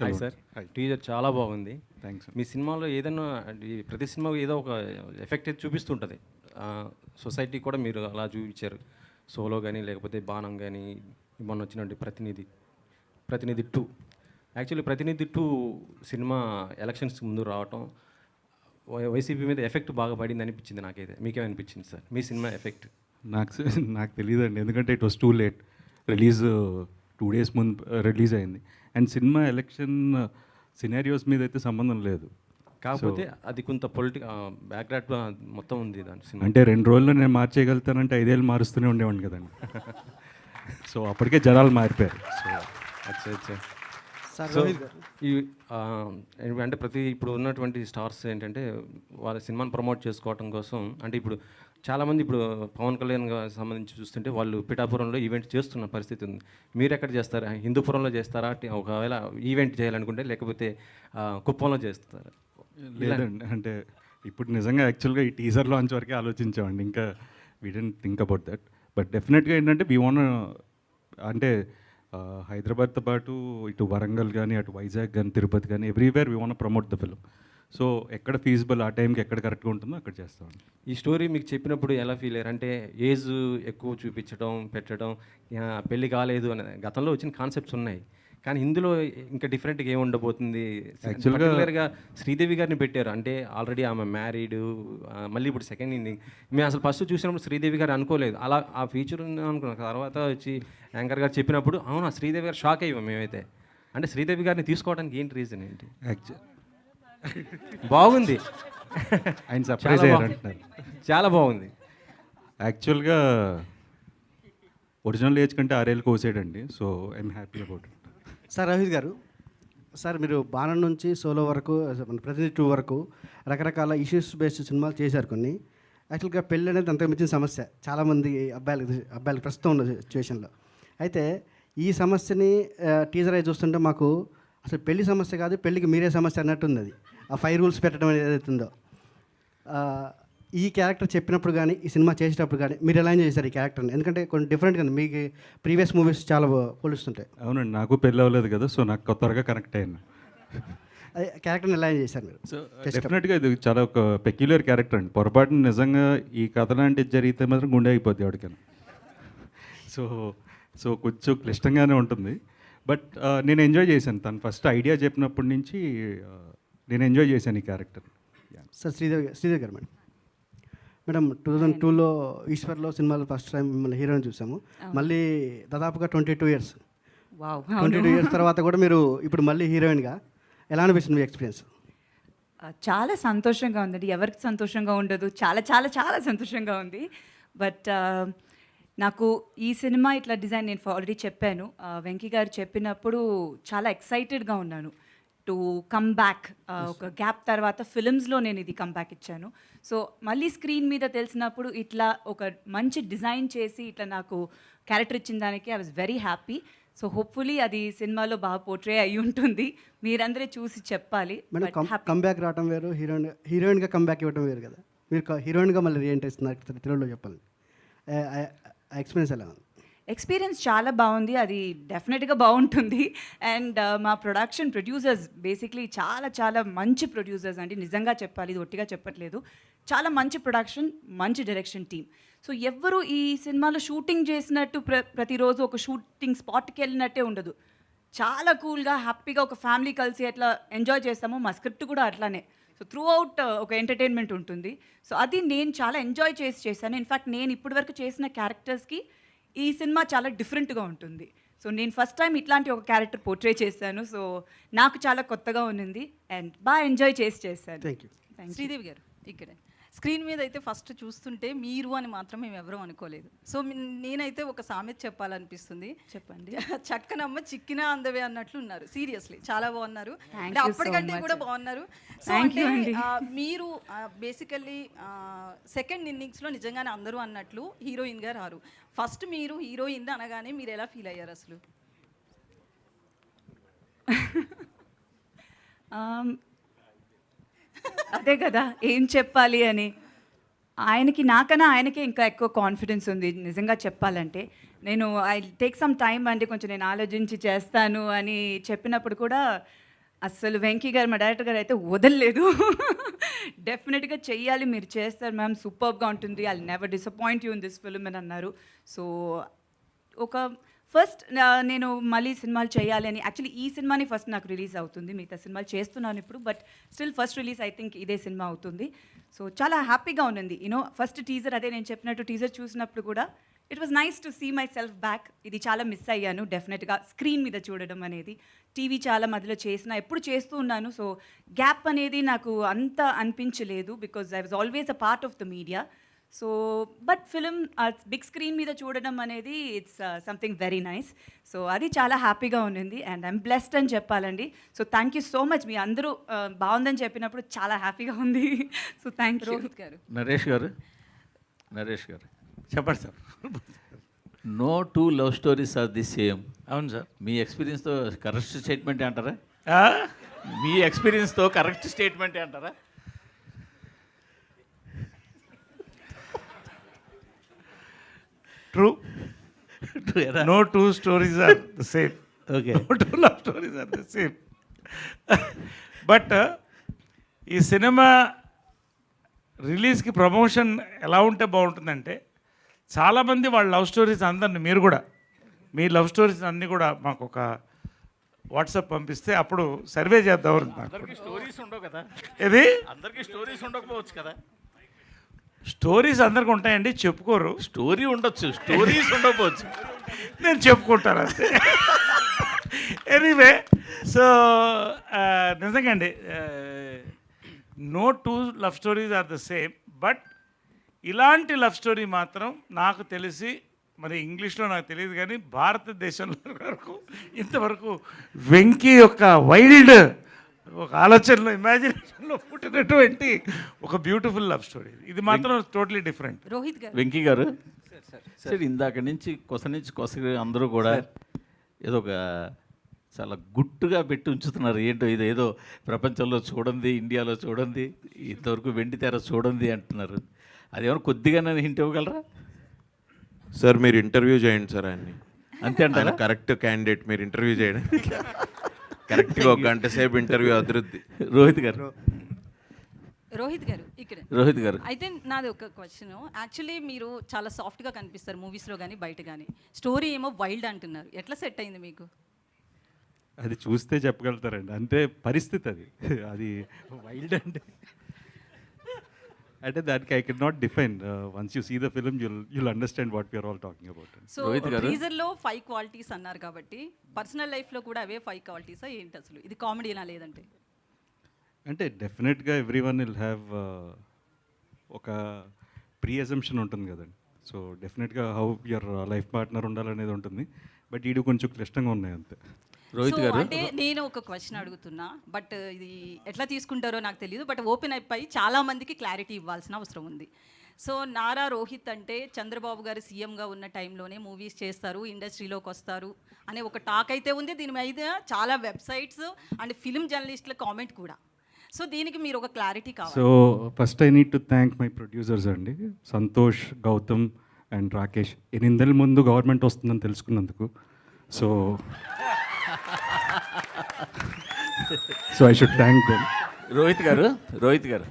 Hi sir. Teaser చాలా బాగుంది. Thanks. మీ సినిమాలో ఏదైనా ప్రతి సినిమాకు ఏదో ఒక ఎఫెక్ట్ అయితే చూపిస్తుంటుంది. సొసైటీ కూడా మీరు అలా చూపించారు. సోలో కానీ లేకపోతే బాణం కానీ మొన్న వచ్చినటువంటి ప్రతినిధి 2. యాక్చువల్లీ ప్రతినిధి 2 సినిమా ఎలక్షన్స్ ముందు రావటం వైసీపీ మీద ఎఫెక్ట్ బాగా పడింది అనిపించింది నాకైతే. మీకేమనిపించింది సార్ మీ సినిమా ఎఫెక్ట్? నాకు తెలియదండి, ఎందుకంటే it was too late. Release 2 days ముందు రిలీజ్ అయింది. అండ్ సినిమా ఎలక్షన్ సినారియోస్ మీద అయితే సంబంధం లేదు. కాకపోతే అది కొంత బ్యాక్గ్రౌండ్ మొత్తం ఉంది దాని సినిమా. అంటే 2 రోజుల్లో నేను మార్చేయగలుగుతానంటే 5 ఏళ్ళు మారుస్తూనే ఉండేవాడిని కదండి. సో అప్పటికే జనాలు మారిపోయారు. సో అచ్చా. ఈ అంటే ఇప్పుడు ఉన్నటువంటి స్టార్స్ ఏంటంటే వాళ్ళ సినిమాని ప్రమోట్ చేసుకోవడం కోసం, అంటే ఇప్పుడు చాలామంది ఇప్పుడు పవన్ కళ్యాణ్ సంబంధించి చూస్తుంటే వాళ్ళు పిఠాపురంలో ఈవెంట్ చేస్తున్న పరిస్థితి ఉంది. మీరు ఎక్కడ చేస్తారా? హిందూపురంలో చేస్తారా? ఒకవేళ ఈవెంట్ చేయాలనుకుంటే, లేకపోతే కుప్పంలో చేస్తారా? లేదండి, అంటే ఇప్పుడు నిజంగా యాక్చువల్గా ఈ టీజర్ లాంచ్ వరకే ఆలోచించామండి. ఇంకా we didn't think about that. But డెఫినెట్గా ఏంటంటే వీ వాంట్, అంటే హైదరాబాద్తో పాటు ఇటు వరంగల్ కానీ, అటు వైజాగ్ కానీ, తిరుపతి కానీ, everywhere we want promote the film. So ఎక్కడ ఫీజిబుల్, ఆ టైంకి ఎక్కడ కరెక్ట్గా ఉంటుందో అక్కడ చేస్తామండి. ఈ స్టోరీ మీకు చెప్పినప్పుడు ఎలా ఫీల్ అయ్యారు? అంటే ఏజ్ ఎక్కువ చూపించడం, పెట్టడం, పెళ్ళి కాలేదు అనే గతంలో వచ్చిన కాన్సెప్ట్స్ ఉన్నాయి, కానీ ఇందులో ఇంకా డిఫరెంట్గా ఏమి ఉండబోతుంది? యాక్చువల్గా శ్రీదేవి గారిని పెట్టారు, అంటే ఆల్రెడీ ఆమె మ్యారీడ్, మళ్ళీ ఇప్పుడు సెకండ్ ఇన్నింగ్. మేము అసలు ఫస్ట్ చూసినప్పుడు శ్రీదేవి గారు అనుకోలేదు అలా ఆ ఫీచర్ ఉంది అనుకున్నాం. తర్వాత వచ్చి యాంకర్ గారు చెప్పినప్పుడు అవునా శ్రీదేవి గారు షాక్ అయ్యాం మేమైతే. అంటే శ్రీదేవి గారిని తీసుకోవడానికి ఏంటి రీజన్ ఏంటి? బాగుంది, ఆయన సర్ప్రైజ్ అయ్యారంటున్నారు. చాలా బాగుంది. యాక్చువల్గా ఒరిజినల్ ఏజ్ కంటే 6 ఏళ్ళు కోసేయండి. So I'm happy about it. Sir Rohit garu, sir మీరు బాణం నుంచి సోలో వరకు, ప్రతినిధి 2 వరకు రకరకాల ఇష్యూస్ బేస్డ్ సినిమాలు చేశారు కొన్ని. యాక్చువల్గా పెళ్ళి అనేది అంతకు మించిన సమస్య చాలామంది అబ్బాయిలకు ప్రస్తుతం ఉన్న సిచ్యువేషన్లో. అయితే ఈ సమస్యని టీజర్ అయి చూస్తుంటే మాకు అసలు పెళ్లి సమస్య కాదు, పెళ్ళికి మీరే సమస్య అన్నట్టుంది. అది ఆ 5 rules పెట్టడం అనేది ఏదైతుందో, ఈ క్యారెక్టర్ చెప్పినప్పుడు కానీ, ఈ సినిమా చేసేటప్పుడు కానీ మీరు ఎలా ఎంజాయ్ చేశారు ఈ క్యారెక్టర్ని? ఎందుకంటే కొన్ని డిఫరెంట్ కదా, మీకు ప్రీవియస్ మూవీస్ చాలా పోలుస్తుంటాయి. అవునండి, నాకు పెళ్ళి అవ్వలేదు కదా, సో నాకు త్వరగా కనెక్ట్ అయ్యాను. అదే క్యారెక్టర్ని ఎలా ఎంజాయ్ చేశారు మీరు? సో డెఫినెట్గా ఇది చాలా ఒక పెక్యులర్ క్యారెక్టర్ అండి. పొరపాటున నిజంగా ఈ కథ లాంటిది జరిగితే మాత్రం గుండె అయిపోద్ది ఎవరికైనా. సో కొంచెం క్లిష్టంగానే ఉంటుంది. బట్ నేను ఎంజాయ్ చేశాను. తను ఫస్ట్ ఐడియా చెప్పినప్పటి నుంచి నేను ఎంజాయ్ చేశాను ఈ క్యారెక్టర్. సార్ శ్రీదేవి గారు మేడం 2002లో ఈశ్వర్లో సినిమాలో ఫస్ట్ టైం మిమ్మల్ని హీరోయిన్ చూసాము. మళ్ళీ దాదాపుగా 22 years. 22 years తర్వాత కూడా మీరు ఇప్పుడు మళ్ళీ హీరోయిన్గా ఎలా అనిపిస్తుంది మీ ఎక్స్పీరియన్స్? చాలా సంతోషంగా ఉందండి. ఎవరికి సంతోషంగా ఉండదు? చాలా చాలా చాలా సంతోషంగా ఉంది. బట్ నాకు ఈ సినిమా ఇట్లా డిజైన్ నేను ఆల్రెడీ చెప్పాను. వెంకీ గారు చెప్పినప్పుడు చాలా ఎక్సైటెడ్గా ఉన్నాను టు కమ్ బ్యాక్. ఒక గ్యాప్ తర్వాత ఫిలిమ్స్లో నేను ఇది కమ్బ్యాక్ ఇచ్చాను. సో మళ్ళీ స్క్రీన్ మీద తెలిసినప్పుడు ఇట్లా ఒక మంచి డిజైన్ చేసి ఇట్లా నాకు క్యారెక్టర్ ఇచ్చిన దానికి I was very happy. So hopefully అది సినిమాలో బాగా పోర్ట్రే అయ్యి ఉంటుంది. మీరందరే చూసి చెప్పాలి. కమ్బ్యాక్ రావడం వేరు, హీరోయిన్గా కమ్బ్యాక్ ఇవ్వడం వేరు కదా. మీరు హీరోయిన్గా మళ్ళీ రీఎంట్రీ ఇస్తున్నారు తెలుగులో, చెప్పాలి ఎక్స్పీరియన్స్ ఎలా ఉంది? ఎక్స్పీరియన్స్ చాలా బాగుంది. అది డెఫినెట్గా బాగుంటుంది. అండ్ మా ప్రొడ్యూసర్స్ బేసిక్లీ చాలా చాలా మంచి ప్రొడ్యూసర్స్ అండి, నిజంగా చెప్పాలి, ఇది ఒట్టిగా చెప్పట్లేదు. చాలా మంచి ప్రొడక్షన్, మంచి డైరెక్షన్ టీమ్. సో ఎవ్వరు ఈ సినిమాలో షూటింగ్ చేసినట్టు ప్రతిరోజు ఒక షూటింగ్ స్పాట్కి వెళ్ళినట్టే ఉండదు. చాలా కూల్గా హ్యాపీగా ఒక ఫ్యామిలీ కలిసి ఎట్లా ఎంజాయ్ చేస్తామో మా స్క్రిప్ట్ కూడా అట్లానే. సో త్రూ అవుట్ ఒక ఎంటర్టైన్మెంట్ ఉంటుంది. సో అది నేను చాలా ఎంజాయ్ చేశాను. ఇన్ఫ్యాక్ట్ నేను ఇప్పటివరకు చేసిన క్యారెక్టర్స్కి ఈ సినిమా చాలా డిఫరెంట్గా ఉంటుంది. సో నేను ఫస్ట్ టైం ఇట్లాంటి ఒక క్యారెక్టర్ పోర్ట్రే చేశాను. సో నాకు చాలా కొత్తగా ఉన్నింది అండ్ బాగా ఎంజాయ్ చేశాను. Thank you. శ్రీదేవి గారు, ఇక్కడ స్క్రీన్ మీద అయితే ఫస్ట్ చూస్తుంటే మీరు అని మాత్రం మేము ఎవరూ అనుకోలేదు. సో నేనైతే ఒక సామెత చెప్పాలనిపిస్తుంది. చెప్పండి. చక్కనమ్మ చిక్కినా అందవే అన్నట్లు ఉన్నారు. సీరియస్లీ చాలా బాగున్నారు, అప్పటికంటే కూడా బాగున్నారు. సో అంటే మీరు బేసికల్లీ సెకండ్ ఇన్నింగ్స్లో నిజంగానే అందరూ అన్నట్లు హీరోయిన్గా రారు. ఫస్ట్ మీరు హీరోయిన్ అనగానే మీరు ఎలా ఫీల్ అయ్యారు అసలు? అదే కదా ఏం చెప్పాలి అని. ఆయనకి నాకన్నా ఆయనకే ఇంకా ఎక్కువ కాన్ఫిడెన్స్ ఉంది నిజంగా చెప్పాలంటే. నేను ఐ టేక్ సమ్ టైమ్ అంటే కొంచెం నేను ఆలోచించి చేస్తాను అని చెప్పినప్పుడు కూడా అస్సలు వెంకీ గారు మా డైరెక్టర్ గారు అయితే వదలలేదు. డెఫినెట్గా చెయ్యాలి, మీరు చేస్తారు మ్యామ్, సూపర్గా ఉంటుంది, I never disappoint you in this film అని అన్నారు. సో ఒక ఫస్ట్ నేను మళ్ళీ సినిమాలు చేయాలి అని, యాక్చువల్లీ ఈ సినిమాని ఫస్ట్ నాకు రిలీజ్ అవుతుంది, మిగతా సినిమాలు చేస్తున్నాను ఇప్పుడు, but still first release I think ఇదే సినిమా అవుతుంది. సో చాలా హ్యాపీగా ఉండింది. యూనో ఫస్ట్ టీజర్, అదే నేను చెప్పినట్టు టీజర్ చూసినప్పుడు కూడా it was nice to see myself back. ఇది చాలా మిస్ అయ్యాను డెఫినెట్గా స్క్రీన్ మీద చూడడం అనేది. టీవీ చాలా మధ్యలో ఎప్పుడు చేస్తూ ఉన్నాను. సో గ్యాప్ అనేది నాకు అంత అనిపించలేదు, because I was always a part of the media. So but film big screen మీద చూడడం అనేది it's something very nice. So అది చాలా హ్యాపీగా ఉండింది అండ్ ఐమ్ బ్లెస్డ్ అని చెప్పాలండి. So thank you so much. మీ అందరూ బాగుందని చెప్పినప్పుడు చాలా హ్యాపీగా ఉంది. So thank you. రోహిత్ గారు, నరేష్ గారు చెప్పండి sir. No two love stories are the same. అవును సార్. మీ ఎక్స్పీరియన్స్తో కరెక్ట్ స్టేట్మెంట్ అంటారా? మీ ఎక్స్పీరియన్స్తో కరెక్ట్ స్టేట్మెంట్ అంటారా? True. No two stories are the same. Okay. No two love stories are the same. But ఈ సినిమా రిలీజ్కి ప్రమోషన్ ఎలా ఉంటే బాగుంటుందంటే, చాలామంది వాళ్ళ లవ్ స్టోరీస్ అందరిని, మీరు కూడా మీ లవ్ స్టోరీస్ అన్నీ కూడా మాకు ఒక వాట్సాప్ పంపిస్తే అప్పుడు సర్వే చేద్దాం. అందరికీ స్టోరీస్ ఉండవు కదా. ఇది అందరికీ స్టోరీస్ ఉండకపోవచ్చు కదా. స్టోరీస్ అందరికి ఉంటాయండి, చెప్పుకోరు. స్టోరీ ఉండొచ్చు, స్టోరీస్ ఉండకపోవచ్చు. నేను చెప్పుకుంటాను అంతే. ఎనీవే, సో నిజంగా అండి, no two love stories are the same. But ఇలాంటి లవ్ స్టోరీ మాత్రం నాకు తెలిసి, మరి ఇంగ్లీష్లో నాకు తెలియదు కానీ భారతదేశంలో వరకు ఇంతవరకు వెంకీ యొక్క వైల్డ్ ఒక ఆలోచనలో, ఇమాజినేషన్లో పుట్టినటువంటి ఒక బ్యూటిఫుల్ లవ్ స్టోరీ. ఇది మాత్రం టోటలీ డిఫరెంట్. రోహిత్ గారు, వెంకీ గారు సార్, ఇందాక నుంచి కొస అందరూ కూడా ఏదో ఒక చాలా గుట్టుగా పెట్టి ఉంచుతున్నారు. ఏంటో ఇదేదో ప్రపంచంలో చూడండి, ఇండియాలో చూడండి, ఇంతవరకు వెండి తెర చూడండి అంటున్నారు. అదేమన్నా కొద్దిగా నన్ను హింట్ ఇవ్వగలరా? సార్ మీరు ఇంటర్వ్యూ చేయండి సార్ ఆయన్ని. అంతే అంటారా? కరెక్ట్ క్యాండిడేట్, మీరు ఇంటర్వ్యూ చేయండి. కరెక్ట్గా 1 గంట సేపు ఇంటర్వ్యూ అభివృద్ధి. రోహిత్ గారు ఇక్కడ రోహిత్ గారు అయితే నాది ఒక క్వశ్చన్. యాక్చువల్లీ మీరు చాలా సాఫ్ట్గా కనిపిస్తారు మూవీస్లో కానీ బయట కానీ, స్టోరీ ఏమో వైల్డ్ అంటున్నారు. ఎట్లా సెట్ అయింది మీకు? అది చూస్తే చెప్పగలుగుతారండి, అంతే పరిస్థితి అది. అది వైల్డ్ అంటే దానికి I can not define. Once you see the film you'll understand what we're all talking about. So టీజర్లో 5 క్వాలిటీస్ అన్నారు కాబట్టి పర్సనల్ లైఫ్లో కూడా అవే 5 క్వాలిటీసా ఏంటి అసలు? ఇది కామెడీనా లేదంటే? అంటే డెఫినెట్గా ఎవ్రీ వన్ విల్ హ్యావ్ ఒక ప్రీ అజంప్షన్ ఉంటుంది కదండి. సో డెఫినెట్గా హౌ యువర్ లైఫ్ పార్ట్నర్ ఉండాలనేది ఉంటుంది. బట్ ఈడు కొంచెం క్లిష్టంగా ఉన్నాయి అంతే. రోహిత్ సో గారు అంటే నేను ఒక క్వశ్చన్ అడుగుతున్నా, బట్ ఇది ఎట్లా తీసుకుంటారో నాకు తెలియదు. బట్ ఓపెన్ అయిపోయి చాలా మందికి క్లారిటీ ఇవ్వాల్సిన అవసరం ఉంది. సో నారా రోహిత్ అంటే చంద్రబాబు గారు సీఎంగా ఉన్న టైంలోనే మూవీస్ చేస్తారు, ఇండస్ట్రీలోకి వస్తారు అనే ఒక టాక్ అయితే ఉంది. దీని మీద చాలా వెబ్సైట్స్ అండ్ ఫిల్మ్ జర్నలిస్టుల కామెంట్ కూడా. సో దీనికి మీరు ఒక క్లారిటీ కావాలి. So first I need to thank my producers అండి, సంతోష్, గౌతమ్ అండ్ రాకేష్. 8 నెలల ముందు గవర్నమెంట్ వస్తుందని తెలుసుకున్నందుకు. So I should thank them. Rohit గారు